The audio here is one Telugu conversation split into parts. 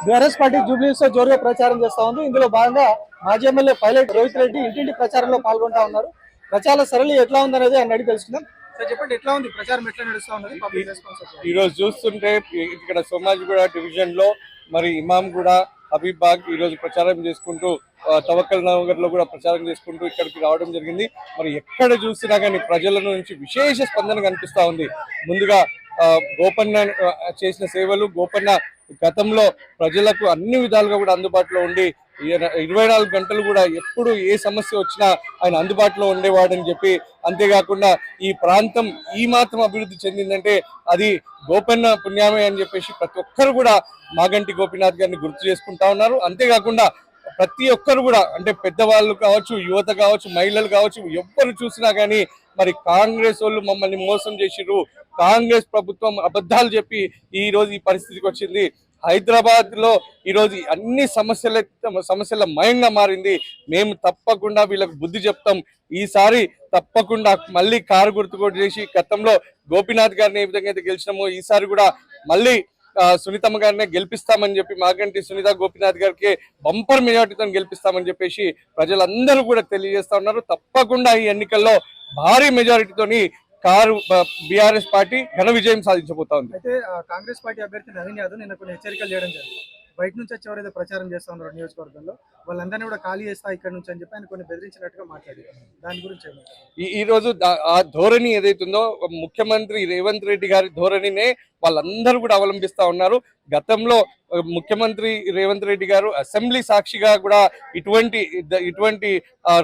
బీఆర్ఎస్ పార్టీ జూబ్లీస్ లో జోరుగా ప్రచారం చేస్తా ఉంది. ఇందులో భాగంగా మాజీ ఎమ్మెల్యే పైలట్ రోహిత్ రెడ్డి ఇంటింటి ప్రచారంలో పాల్గొంటా ఉన్నారు. ప్రచార సరళి ఎట్లా ఉందనేది ఆయన అడిగి తెలుసుకుందాం. సార్ చెప్పండి, ఎట్లా ఉంది ప్రచారం, ఎట్లా నడుస్తా ఉన్నది? ఈ రోజు చూస్తుంటే ఇక్కడ సోమాజిగూడ డివిజన్ లో మరి ఇమాంగూడ, హబీబాగ్ ఈ రోజు ప్రచారం చేసుకుంటూ తవక్కల్ నగర్ లో కూడా ప్రచారం చేసుకుంటూ ఇక్కడికి రావడం జరిగింది. మరి ఎక్కడ చూసినా కానీ ప్రజల నుంచి విశేష స్పందన కనిపిస్తా ఉంది. ముందుగా గోపన్న చేసిన సేవలు, గోపన్న గతంలో ప్రజలకు అన్ని విధాలుగా కూడా అందుబాటులో ఉండి 24 గంటలు కూడా ఎప్పుడు ఏ సమస్య వచ్చినా ఆయన అందుబాటులో ఉండేవాడని చెప్పి, అంతేకాకుండా ఈ ప్రాంతం ఈ మాత్రం అభివృద్ధి చెందిందంటే అది గోపన్న పుణ్యమే అని చెప్పేసి ప్రతి ఒక్కరు కూడా మాగంటి గోపీనాథ్ గారిని గుర్తు చేసుకుంటా ఉన్నారు. అంతేకాకుండా ప్రతి ఒక్కరు కూడా అంటే పెద్దవాళ్ళు కావచ్చు, యువత కావచ్చు, మహిళలు కావచ్చు, ఎవ్వరు చూసినా కానీ మరి కాంగ్రెస్ వాళ్ళు మమ్మల్ని మోసం చేసిర్రు, కాంగ్రెస్ ప్రభుత్వం అబద్ధాలు చెప్పి ఈ రోజు ఈ పరిస్థితికి వచ్చింది, హైదరాబాద్ లో ఈరోజు అన్ని సమస్యల మయంగా మారింది, మేము తప్పకుండా వీళ్ళకి బుద్ధి చెప్తాం, ఈసారి తప్పకుండా మళ్ళీ కారు గుర్తుకోటి చేసి గతంలో గోపీనాథ్ గారిని ఏ విధంగా అయితే గెలిచినామో ఈసారి కూడా మళ్ళీ సునీతమ్మ గారినే గెలిపిస్తామని చెప్పి, మాగంటి సునీత గోపీనాథ్ గారికి బంపర్ మెజార్టీతో గెలిపిస్తామని చెప్పేసి ప్రజలందరూ కూడా తెలియజేస్తా ఉన్నారు. తప్పకుండా ఈ ఎన్నికల్లో భారీ మెజారిటీతోని కారు బీఆర్ఎస్ పార్టీ ఘన విజయం సాధించబోతా ఉంది. అయితే కాంగ్రెస్ పార్టీ అభ్యర్థి నవీన్ యాదవ్ నిన్న కొన్ని హెచ్చరికలు చేయడం జరిగింది. బయట నుంచి వచ్చి ఎవరైతే ప్రచారం చేస్తా ఉన్నారు నియోజకవర్గంలో వాళ్ళందరినీ కూడా ఖాళీ చేస్తా ఇక్కడ నుంచి అని చెప్పి ఆయన కొన్ని బెదిరించినట్టుగా మాట్లాడారు. దాని గురించి ఈ రోజు ఆ ధోరణి ఏదైతుందో ముఖ్యమంత్రి రేవంత్ రెడ్డి గారి ధోరణినే వాళ్ళందరూ కూడా అవలంబిస్తా ఉన్నారు. గతంలో ముఖ్యమంత్రి రేవంత్ రెడ్డి గారు అసెంబ్లీ సాక్షిగా కూడా ఇటువంటి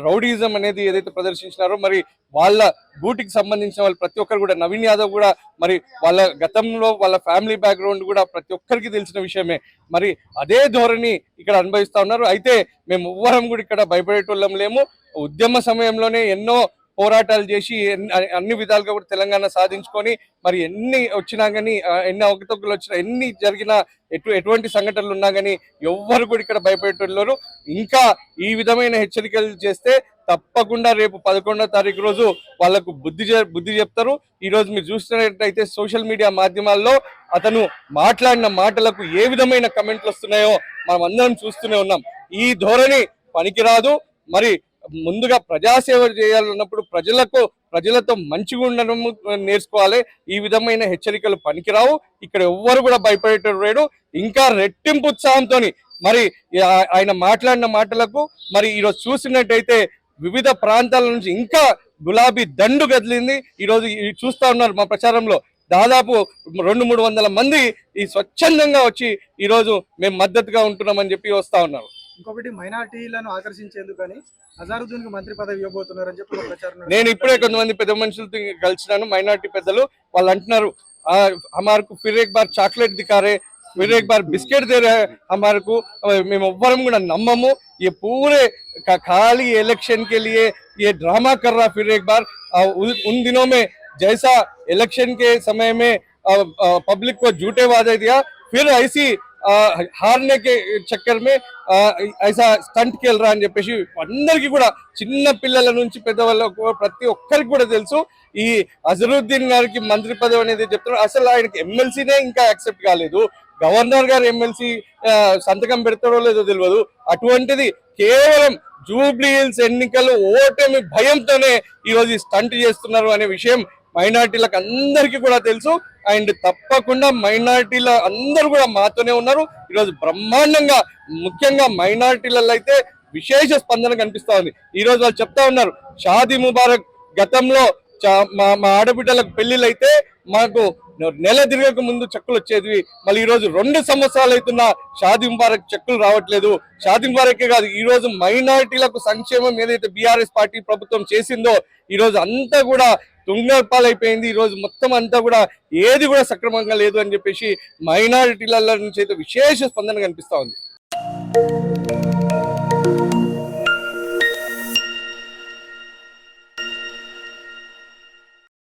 రౌడీజం అనేది ఏదైతే ప్రదర్శించినారో మరి వాళ్ళ గూటికి సంబంధించిన వాళ్ళు ప్రతి ఒక్కరు కూడా, నవీన్ యాదవ్ కూడా మరి వాళ్ళ గతంలో వాళ్ళ ఫ్యామిలీ బ్యాక్గ్రౌండ్ కూడా ప్రతి ఒక్కరికి తెలిసిన విషయమే. మరి అదే ధోరణి ఇక్కడ అనుభవిస్తా ఉన్నారు. అయితే మేము ఎవ్వరం కూడా ఇక్కడ భయపడేటోళ్ళం లేము. ఉద్యమ సమయంలోనే ఎన్నో పోరాటాలు చేసి అన్ని విధాలుగా కూడా తెలంగాణ సాధించుకొని మరి ఎన్ని వచ్చినా కానీ, ఎన్ని అవకతవకలు వచ్చినా, ఎన్ని జరిగినా, ఎటువంటి సంఘటనలు ఉన్నా కానీ ఎవ్వరు కూడా ఇక్కడ భయపడేటోళ్ళు. ఇంకా ఈ విధమైన హెచ్చరికలు చేస్తే తప్పకుండా రేపు 11వ తారీఖు రోజు వాళ్ళకు బుద్ధి చెప్తారు. ఈ రోజు మీరు చూసినట్టయితే సోషల్ మీడియా మాధ్యమాల్లో అతను మాట్లాడిన మాటలకు ఏ విధమైన కమెంట్లు వస్తున్నాయో మనం అందరం చూస్తూనే ఉన్నాం. ఈ ధోరణి పనికిరాదు. మరి ముందుగా ప్రజాసేవ చేయాలన్నప్పుడు ప్రజలతో మంచిగా ఉండడం నేర్చుకోవాలి. ఈ విధమైన హెచ్చరికలు పనికిరావు. ఇక్కడ ఎవ్వరు కూడా భయపడేటోడు లేడు. ఇంకా రెట్టింపు ఉత్సాహంతో మరి ఆయన మాట్లాడిన మాటలకు మరి ఈరోజు చూసినట్టయితే వివిధ ప్రాంతాల నుంచి ఇంకా గులాబీ దండు కదిలింది. ఈరోజు చూస్తా ఉన్నారు మా ప్రచారంలో దాదాపు 200-300 మంది ఈ స్వచ్ఛందంగా వచ్చి ఈరోజు మేము మద్దతుగా ఉంటున్నామని చెప్పి వస్తా ఉన్నారు. ఇంకొకటి, మైనార్టీలను ఆకర్షించేందుకని అజారుద్దీన్ కి మంత్రి పదవి ఇవ్వబోతున్నారని చెప్పి ప్రచారం. నేను ఇప్పుడే కొంతమంది పెద్ద మనుషులతో కలిసినాను, మైనార్టీ పెద్దలు. వాళ్ళు అంటున్నారు హమారకు ఫిర్ ఏక్ బార్ చాక్లెట్ దికారే, फिर एक बार बिस्किट दे रहे हैं हमारे को, మేము ఎవ్వరం కూడా నమ్మము. ये पूरे खाली इलेक्शन के लिए ये ड्रामा कर रहा फिर एक बार. उन दिनों में जैसा इलेक्शन के समय में पब्लिक को झूठे वादे दिया, फिर ऐसी हारने के चक्कर में ऐसा స్టంట్ खेल रहा అని చెప్పేసి అందరికీ కూడా, చిన్న పిల్లల నుంచి పెద్దవాళ్ళకు ప్రతి ఒక్కరికి కూడా తెలుసు. ఈ అజరుద్దీన్ గారికి మంత్రి పదవి అనేది చెప్తున్నారు. అసలు ఆయనకి ఎమ్మెల్సీనే ఇంకా యాక్సెప్ట్ కాలేదు. గవర్నర్ గారు ఎమ్మెల్సీ సంతకం పెడతాడో లేదో తెలియదు. అటువంటిది కేవలం జూబ్లీ హిల్స్ ఎన్నికలు ఓటమి భయంతోనే ఈరోజు స్టంట్ చేస్తున్నారు అనే విషయం మైనార్టీలకు అందరికీ కూడా తెలుసు. అండ్ తప్పకుండా మైనార్టీల అందరూ కూడా మాతోనే ఉన్నారు. ఈరోజు బ్రహ్మాండంగా, ముఖ్యంగా మైనార్టీలలో అయితే విశేష స్పందన కనిపిస్తా ఉంది. ఈరోజు వాళ్ళు చెప్తా ఉన్నారు, షాదీ ముబారక్ గతంలో మా ఆడబిడ్డలకు పెళ్లిళ్ళు అయితే మాకు నెల తిరగక ముందు చెక్కులు వచ్చేది, మళ్ళీ ఈరోజు 2 సంవత్సరాలు అవుతున్నా షాదీ ముబారక్ చెక్కులు రావట్లేదు. షాదీ ముబారకే కాదు, ఈ రోజు మైనారిటీలకు సంక్షేమం ఏదైతే బీఆర్ఎస్ పార్టీ ప్రభుత్వం చేసిందో ఈ రోజు అంతా కూడా తుంగపాలైపోయింది. ఈ రోజు మొత్తం అంతా కూడా ఏది కూడా సక్రమంగా లేదు అని చెప్పేసి మైనారిటీల నుంచి అయితే విశేష స్పందన కనిపిస్తా ఉంది.